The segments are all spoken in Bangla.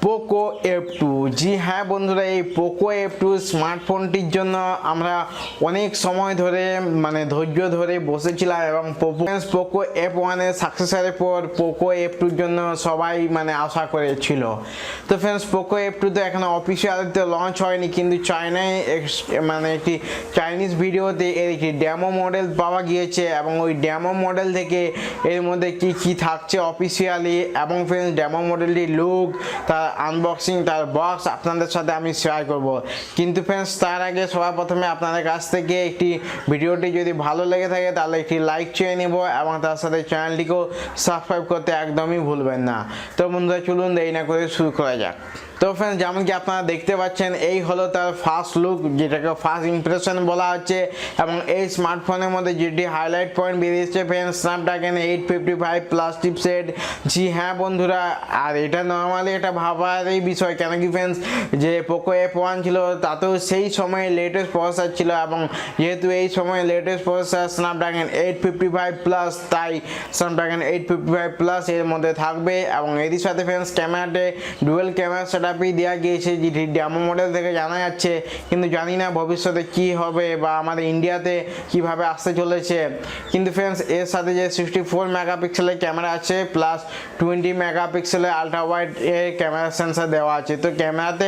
Poco F2। জি হ্যাঁ বন্ধুরা, এই পোকো F2 স্মার্টফোনটির জন্য আমরা অনেক সময় ধরে ধৈর্য ধরে বসেছিলাম এবং পোকো F1 এর সাকসেসরের পর পোকো F2 জন্য সবাই আশা করেছিল। তো ফ্রেন্ডস, পোকো F2 তো এখনো অফিসিয়ালিতে লঞ্চ হয়নি, কিন্তু চায়নায় একটি চাইনিজ ভিডিওতে এর একটি ডেমো মডেল পাওয়া গিয়েছে এবং ওই ডেমো মডেল থেকে এর মধ্যে কি থাকছে অফিসিয়ালি এবং ফ্রেন্ডস ডেমো মডেলটি লুক, তার আনবক্সিং, তার বক্স আপনাদের সাথে আমি শেয়ার করব। কিন্তু ফ্রেন্ডস, তার আগে সবার প্রথমে আপনাদের কাছ থেকে একটি ভিডিওটি যদি ভালো লেগে থাকে তাহলে একটি লাইক চেয়ে নেব এবং তার সাথে চ্যানেলটিকেও সাবস্ক্রাইব করতে একদমই ভুলবেন না। তো বন্ধুরা, চলুন দেরি না করে শুরু করা যাক। তো ফ্রেন্ডস, যেমন কি আপনারা দেখতে পাচ্ছেন, এই হলো তার ফার্স্ট লুক, যেটাকে ফার্স্ট ইমপ্রেশন বলা হচ্ছে। এবং এই স্মার্টফোনের মধ্যে যেটি হাইলাইট পয়েন্ট বেরিয়েছে ফ্রেন্ডস, স্ন্যাপড্রাগন 855 প্লাস চিপসেট। জি হ্যাঁ বন্ধুরা, আর এটা নর্মালি এটা ভাবারই বিষয়, কেন কি ফ্রেন্ডস যে পোকো F1 ছিল তাতেও সেই সময় লেটেস্ট প্রসেসর ছিল এবং যেহেতু এই সময় লেটেস্ট প্রসেসর স্ন্যাপড্রাগন 855 প্লাস, তাই স্ন্যাপড্রাগন 855 প্লাস এর মধ্যে থাকবে। এবং এরই সাথে ফ্রেন্ডস ক্যামেরাতে ডুয়েল ক্যামেরা সেটআপই দেওয়া গিয়েছে, যেটি ডেমো মডেল থেকে জানা যাচ্ছে, কিন্তু জানি না ভবিষ্যতে কি হবে বা আমাদের ইন্ডিয়াতে কিভাবে আসতে চলেছে। কিন্তু ফ্রেন্ডস, এর সাথে যে 64 মেগাপিক্সেলের ক্যামেরা আছে প্লাস 20 মেগাপিক্সেলের আলট্রা ওয়াইড এর ক্যামেরা সেন্সর দেওয়া আছে। তো ক্যামেরাতে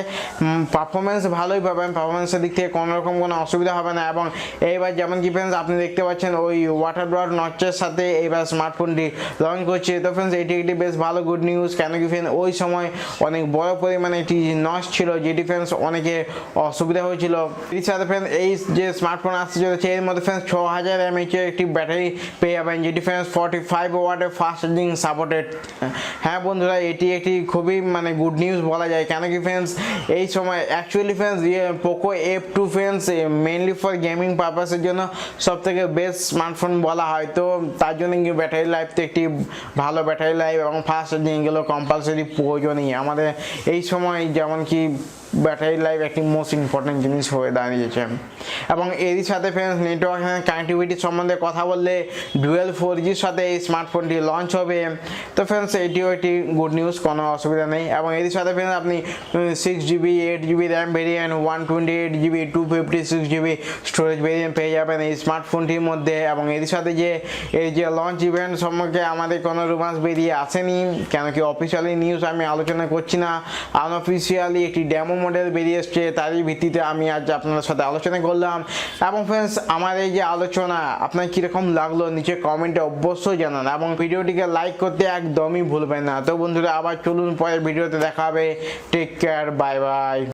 পারফরমেন্স ভালোই পাবেন, পারফরমেন্সের দিক থেকে কোনো রকম কোনো অসুবিধা হবে না। এবং এইবার যেমন কি ফ্রেন্ডস আপনি দেখতে পাচ্ছেন ওই ওয়াটার ড্রপ নচের সাথে এইবার স্মার্টফোনটি লঞ্চ করছে। তো ফ্রেন্ডস, এটি একটি বেশ ভালো গুড নিউজ, কেন কি ফ্রেন্ডস ওই সময় অনেক বড় পরিমাণে একটি নচ ছিল, যেটি ফ্রেন্ডস অনেকে অসুবিধা হয়েছিল। এর সাথে ফ্রেন্ডস এই যে স্মার্টফোন আসতে চলেছে এর মধ্যে ফ্রেন্ডস 6000 mAh এর একটি ব্যাটারি পেয়ে যাবেন, যেটি ফ্রেন্ডস 45 ওয়াটের ফাস্ট চার্জিং সাপোর্টেড। হ্যাঁ বন্ধুরা, এটি একটি খুবই গুড নিউজ বলা যায়, কেন কি ফ্রেন্ডস এই সময় actually friends Poco F2 friends mainly for gaming পারপাসের জন্য সব থেকে বেস্ট স্মার্টফোন বলা হয়। তো তার জন্য ব্যাটারি লাইফ তো একটি ভালো ব্যাটারি লাইফ এবং ফাস্ট চার্জিং এগুলো কম্পালসারি প্রয়োজনই আমাদের এই সময়, যেমন কি ব্যাটারি লাইফ একটি মোস্ট ইম্পর্টেন্ট জিনিস হয়ে দাঁড়িয়েছে। এবং এরই সাথে ফ্রেন্ডস নেটওয়ার্ক কানেক্টিভিটি সম্বন্ধে কথা বললে ডুয়েল 4Gর সাথে এই স্মার্টফোনটি লঞ্চ হবে। তো ফ্রেন্ডস এটিও একটি গুড নিউজ, কোনো অসুবিধা নেই। এবং এরই সাথে ফ্রেন্ডস আপনি 6GB 8GB RAM variant, 128GB 256GB storage variant পেয়ে যাবেন এই স্মার্টফোনটির মধ্যে। এবং এর সাথে যে এই যে লঞ্চ ইভেন্ট সম্পর্কে আমাদের কোনো রুমার্স বেরিয়ে আসেনি, কেন কি অফিসিয়ালি নিউজ আমি আলোচনা করছি না, আনঅফিসিয়ালি একটি ডেমো মডেল বেরিয়ে এসছে, তারই ভিত্তিতে আমি আজ আপনাদের সাথে আলোচনা করলাম। এবং ফ্রেন্ডস, আমার এই যে আলোচনা আপনার কীরকম লাগলো নিচে কমেন্টে অবশ্যই জানান এবং ভিডিওটিকে লাইক করতে একদমই ভুলবেন না। তো বন্ধুরা, আবার চলুন পরের ভিডিওতে দেখা হবে। Take care, bye by.